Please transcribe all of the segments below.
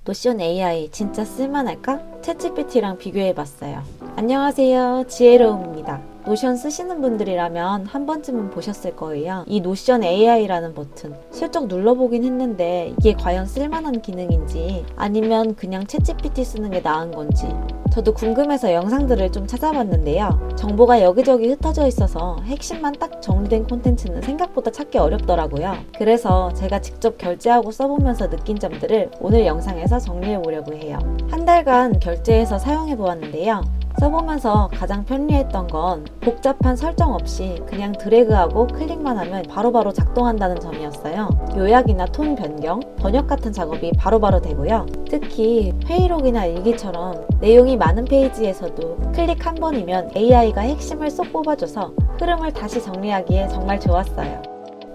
노션 AI 진짜 쓸만할까? 챗GPT랑 비교해봤어요. 안녕하세요, 지혜로움입니다. 노션 쓰시는 분들이라면 한 번쯤은 보셨을 거예요. 이 노션 AI라는 버튼 슬쩍 눌러보긴 했는데 이게 과연 쓸만한 기능인지 아니면 그냥 챗GPT 쓰는 게 나은 건지 저도 궁금해서 영상들을 좀 찾아봤는데요. 정보가 여기저기 흩어져 있어서 핵심만 딱 정리된 콘텐츠는 생각보다 찾기 어렵더라고요. 그래서 제가 직접 결제하고 써보면서 느낀 점들을 오늘 영상에서 정리해보려고 해요. 한 달간 결제해서 사용해보았는데요. 써보면서 가장 편리했던 건 복잡한 설정 없이 그냥 드래그하고 클릭만 하면 바로바로 작동한다는 점이었어요. 요약이나 톤 변경, 번역 같은 작업이 바로바로 되고요. 특히 회의록이나 일기처럼 내용이 많은 페이지에서도 클릭 한 번이면 AI가 핵심을 쏙 뽑아줘서 흐름을 다시 정리하기에 정말 좋았어요.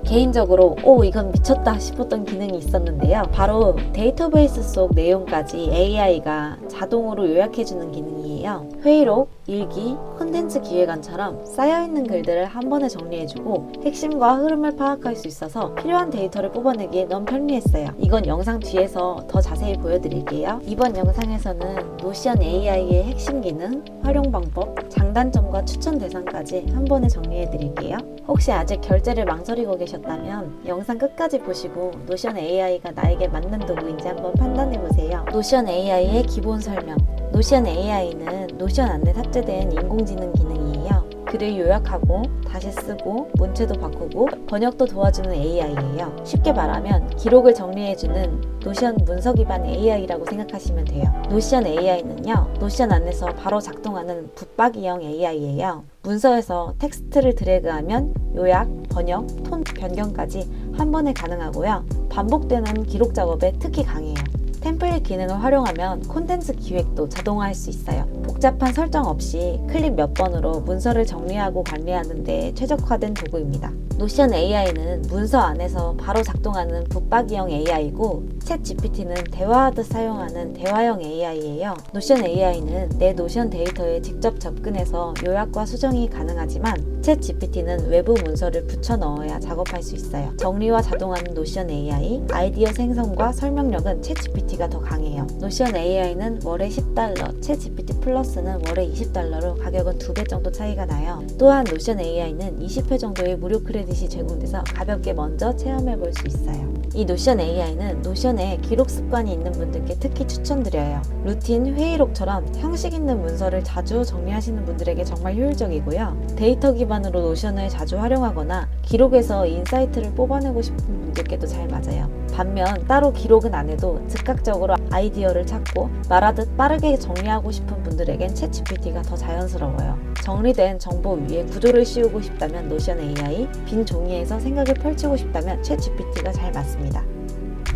개인적으로 이건 미쳤다 싶었던 기능이 있었는데요. 바로 데이터베이스 속 내용까지 AI가 자동으로 요약해주는 기능이에요. 회의록, 일기, 콘텐츠 기획안처럼 쌓여있는 글들을 한 번에 정리해주고 핵심과 흐름을 파악할 수 있어서 필요한 데이터를 뽑아내기에 너무 편리했어요. 이건 영상 뒤에서 더 자세히 보여드릴게요. 이번 영상에서는 노션 AI의 핵심 기능, 활용 방법, 장단점과 추천 대상까지 한 번에 정리해드릴게요. 혹시 아직 결제를 망설이고 계셨다면 영상 끝까지 보시고 노션 AI가 나에게 맞는 도구인지 한번 판단해보세요. 노션 AI의 기본 설명. 노션 AI는 노션 안에 탑재된 인공지능 기능이에요. 글을 요약하고 다시 쓰고 문체도 바꾸고 번역도 도와주는 AI예요. 쉽게 말하면 기록을 정리해주는 노션 문서 기반 AI라고 생각하시면 돼요. 노션 AI는요, 노션 안에서 바로 작동하는 붙박이형 AI예요. 문서에서 텍스트를 드래그하면 요약, 번역, 톤 변경까지 한 번에 가능하고요. 반복되는 기록 작업에 특히 강해요. 템플릿 기능을 활용하면 콘텐츠 기획도 자동화할 수 있어요. 복잡한 설정 없이 클릭 몇 번으로 문서를 정리하고 관리하는 데 최적화된 도구입니다. 노션 AI는 문서 안에서 바로 작동하는 붙박이형 AI고 챗 GPT는 대화하듯 사용하는 대화형 AI예요. 노션 AI는 내 노션 데이터에 직접 접근해서 요약과 수정이 가능하지만 챗 GPT는 외부 문서를 붙여 넣어야 작업할 수 있어요. 정리와 자동화는 노션 AI, 아이디어 생성과 설명력은 챗 GPT가 더 강해요. 노션 AI는 월에 $10, 챗 GPT 플러스는 월에 $20로 가격은 2배 정도 차이가 나요. 또한 노션 AI는 20회 정도의 무료 크레딧이 제공돼서 가볍게 먼저 체험해 볼 수 있어요. 이 노션 AI는 노션에 기록 습관이 있는 분들께 특히 추천드려요. 루틴, 회의록처럼 형식 있는 문서를 자주 정리하시는 분들에게 정말 효율적이고요. 데이터 기반으로 노션을 자주 활용하거나 기록에서 인사이트를 뽑아내고 싶은 분들께도 잘 맞아요. 반면 따로 기록은 안 해도 즉각적으로 아이디어를 찾고 말하듯 빠르게 정리하고 싶은 분들에겐 챗GPT가 더 자연스러워요. 정리된 정보 위에 구조를 씌우고 싶다면 노션 AI, 빈 종이에서 생각을 펼치고 싶다면 챗GPT가 잘 맞습니다.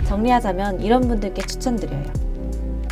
정리하자면 이런 분들께 추천드려요.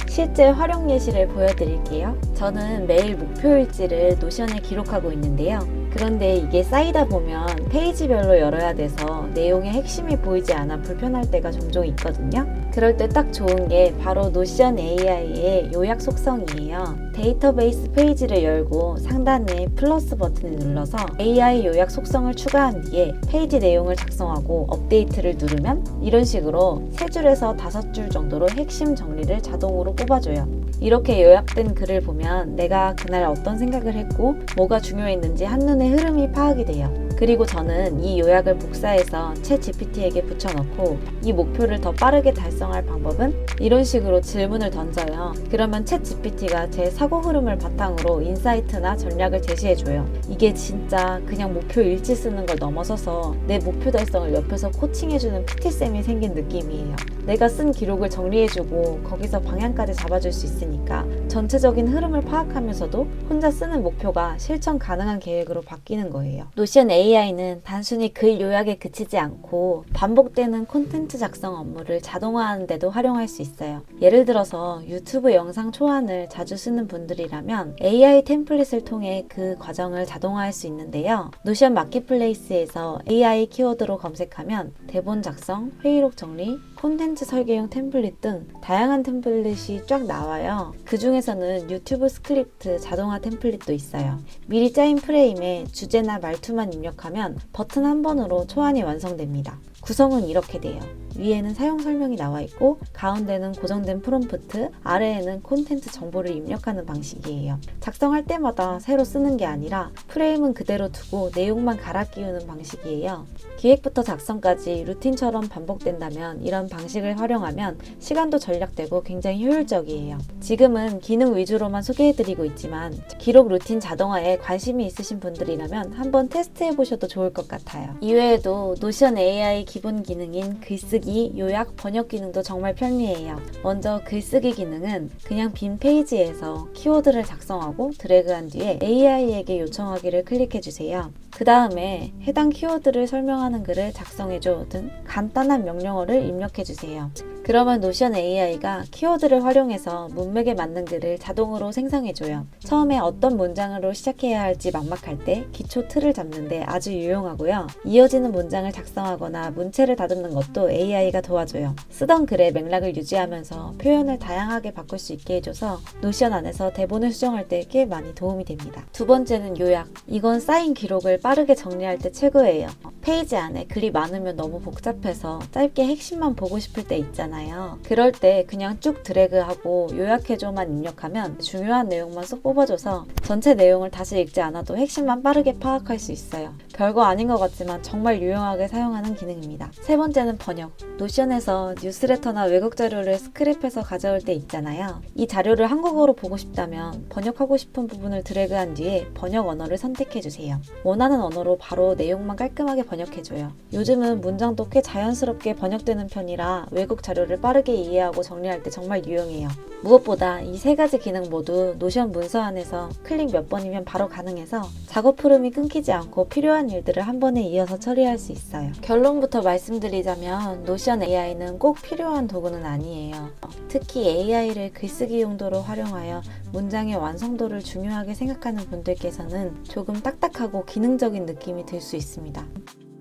실제 활용 예시를 보여드릴게요. 저는 매일 목표일지를 노션에 기록하고 있는데요. 그런데 이게 쌓이다 보면 페이지별로 열어야 돼서 내용의 핵심이 보이지 않아 불편할 때가 종종 있거든요. 그럴 때 딱 좋은 게 바로 노션 AI의 요약 속성이에요. 데이터베이스 페이지를 열고 상단에 플러스 버튼을 눌러서 AI 요약 속성을 추가한 뒤에 페이지 내용을 작성하고 업데이트를 누르면 이런 식으로 3줄에서 5줄 정도로 핵심 정리를 자동으로 뽑아줘요. 이렇게 요약된 글을 보면 내가 그날 어떤 생각을 했고 뭐가 중요했는지 한눈에 흐름이 파악이 돼요. 그리고 저는 이 요약을 복사해서 챗 GPT에게 붙여넣고 이 목표를 더 빠르게 달성할 방법은 이런 식으로 질문을 던져요. 그러면 챗 GPT가 제 사고 흐름을 바탕으로 인사이트나 전략을 제시해줘요. 이게 진짜 그냥 목표 일지 쓰는 걸 넘어서서 내 목표 달성을 옆에서 코칭해주는 PT쌤이 생긴 느낌이에요. 내가 쓴 기록을 정리해주고 거기서 방향까지 잡아줄 수 있으니까 전체적인 흐름을 파악하면서도 혼자 쓰는 목표가 실천 가능한 계획으로 바뀌는 거예요. 노션 AI는 단순히 글 요약에 그치지 않고 반복되는 콘텐츠 작성 업무를 자동화하는 데도 활용할 수 있어요. 예를 들어서 유튜브 영상 초안을 자주 쓰는 분들이라면 AI 템플릿을 통해 그 과정을 자동화할 수 있는데요. 노션 마켓플레이스에서 AI 키워드로 검색하면 대본 작성, 회의록 정리, 콘텐츠 설계용 템플릿 등 다양한 템플릿이 쫙 나와요. 그 중에서는 유튜브 스크립트 자동화 템플릿도 있어요. 미리 짜인 프레임에 주제나 말투만 입력하면 버튼 한 번으로 초안이 완성됩니다. 구성은 이렇게 돼요. 위에는 사용 설명이 나와 있고 가운데는 고정된 프롬프트, 아래에는 콘텐츠 정보를 입력하는 방식이에요. 작성할 때마다 새로 쓰는 게 아니라 프레임은 그대로 두고 내용만 갈아 끼우는 방식이에요. 기획부터 작성까지 루틴처럼 반복된다면 이런 방식을 활용하면 시간도 절약되고 굉장히 효율적이에요. 지금은 기능 위주로만 소개해드리고 있지만 기록 루틴 자동화에 관심이 있으신 분들이라면 한번 테스트해보셔도 좋을 것 같아요. 이외에도 노션 AI 기본 기능인 글쓰기, 요약, 번역 기능도 정말 편리해요. 먼저 글쓰기 기능은 그냥 빈 페이지에서 키워드를 작성하고 드래그한 뒤에 AI에게 요청하기를 클릭해주세요. 그 다음에 해당 키워드를 설명하는 글을 작성해줘 등 간단한 명령어를 입력해주세요. 그러면 노션 AI가 키워드를 활용해서 문맥에 맞는 글을 자동으로 생성해줘요. 처음에 어떤 문장으로 시작해야 할지 막막할 때 기초 틀을 잡는데 아주 유용하고요. 이어지는 문장을 작성하거나 문체를 다듬는 것도 AI가 도와줘요. 쓰던 글의 맥락을 유지하면서 표현을 다양하게 바꿀 수 있게 해줘서 노션 안에서 대본을 수정할 때 꽤 많이 도움이 됩니다. 두 번째는 요약. 이건 쌓인 기록을 빠르게 정리할 때 최고예요. 페이지 안에 글이 많으면 너무 복잡해서 짧게 핵심만 보고 싶을 때 있잖아요. 그럴 때 그냥 쭉 드래그하고 요약해줘만 입력하면 중요한 내용만 쏙 뽑아줘서 전체 내용을 다시 읽지 않아도 핵심만 빠르게 파악할 수 있어요. 별거 아닌 것 같지만 정말 유용하게 사용하는 기능입니다. 세 번째는 번역. 노션에서 뉴스레터나 외국 자료를 스크랩해서 가져올 때 있잖아요. 이 자료를 한국어로 보고 싶다면 번역하고 싶은 부분을 드래그한 뒤에 번역 언어를 선택해주세요. 원하는 언어로 바로 내용만 깔끔하게 번역해줘요. 요즘은 문장도 꽤 자연스럽게 번역되는 편이라 외국 자료를 빠르게 이해하고 정리할 때 정말 유용해요. 무엇보다 이 세 가지 기능 모두 노션 문서 안에서 클릭 몇 번이면 바로 가능해서 작업 흐름이 끊기지 않고 필요한 일들을 한 번에 이어서 처리할 수 있어요. 결론부터 말씀드리자면 노션 AI는 꼭 필요한 도구는 아니에요. 특히 AI를 글쓰기 용도로 활용하여 문장의 완성도를 중요하게 생각하는 분들께서는 조금 딱딱하고 기능적인 느낌이 들 수 있습니다.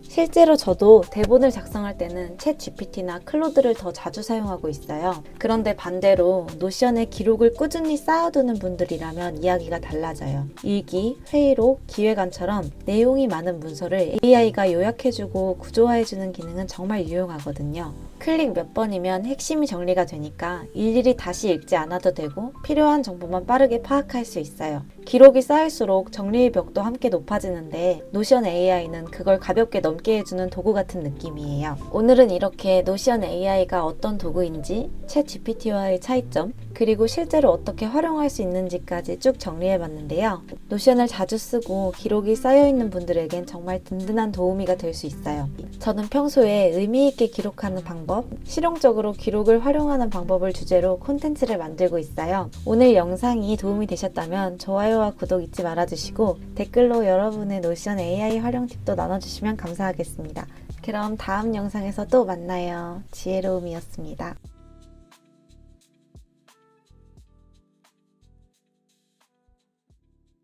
실제로 저도 대본을 작성할 때는 챗 GPT나 클로드를 더 자주 사용하고 있어요. 그런데 반대로 노션에 기록을 꾸준히 쌓아두는 분들이라면 이야기가 달라져요. 일기, 회의록, 기획안처럼 내용이 많은 문서를 AI가 요약해주고 구조화해주는 기능은 정말 유용하거든요. 클릭 몇 번이면 핵심이 정리가 되니까 일일이 다시 읽지 않아도 되고 필요한 정보만 빠르게 파악할 수 있어요. 기록이 쌓일수록 정리의 벽도 함께 높아지는데 노션 AI는 그걸 가볍게 넘게 해주는 도구 같은 느낌이에요. 오늘은 이렇게 노션 AI가 어떤 도구인지, 챗 GPT와의 차이점, 그리고 실제로 어떻게 활용할 수 있는지까지 쭉 정리해봤는데요. 노션을 자주 쓰고 기록이 쌓여있는 분들에겐 정말 든든한 도우미가 될 수 있어요. 저는 평소에 의미있게 기록하는 방법, 실용적으로 기록을 활용하는 방법을 주제로 콘텐츠를 만들고 있어요. 오늘 영상이 도움이 되셨다면 좋아요와 구독 잊지 말아주시고 댓글로 여러분의 노션 AI 활용 팁도 나눠주시면 감사하겠습니다. 그럼 다음 영상에서 또 만나요. 지혜로움이었습니다.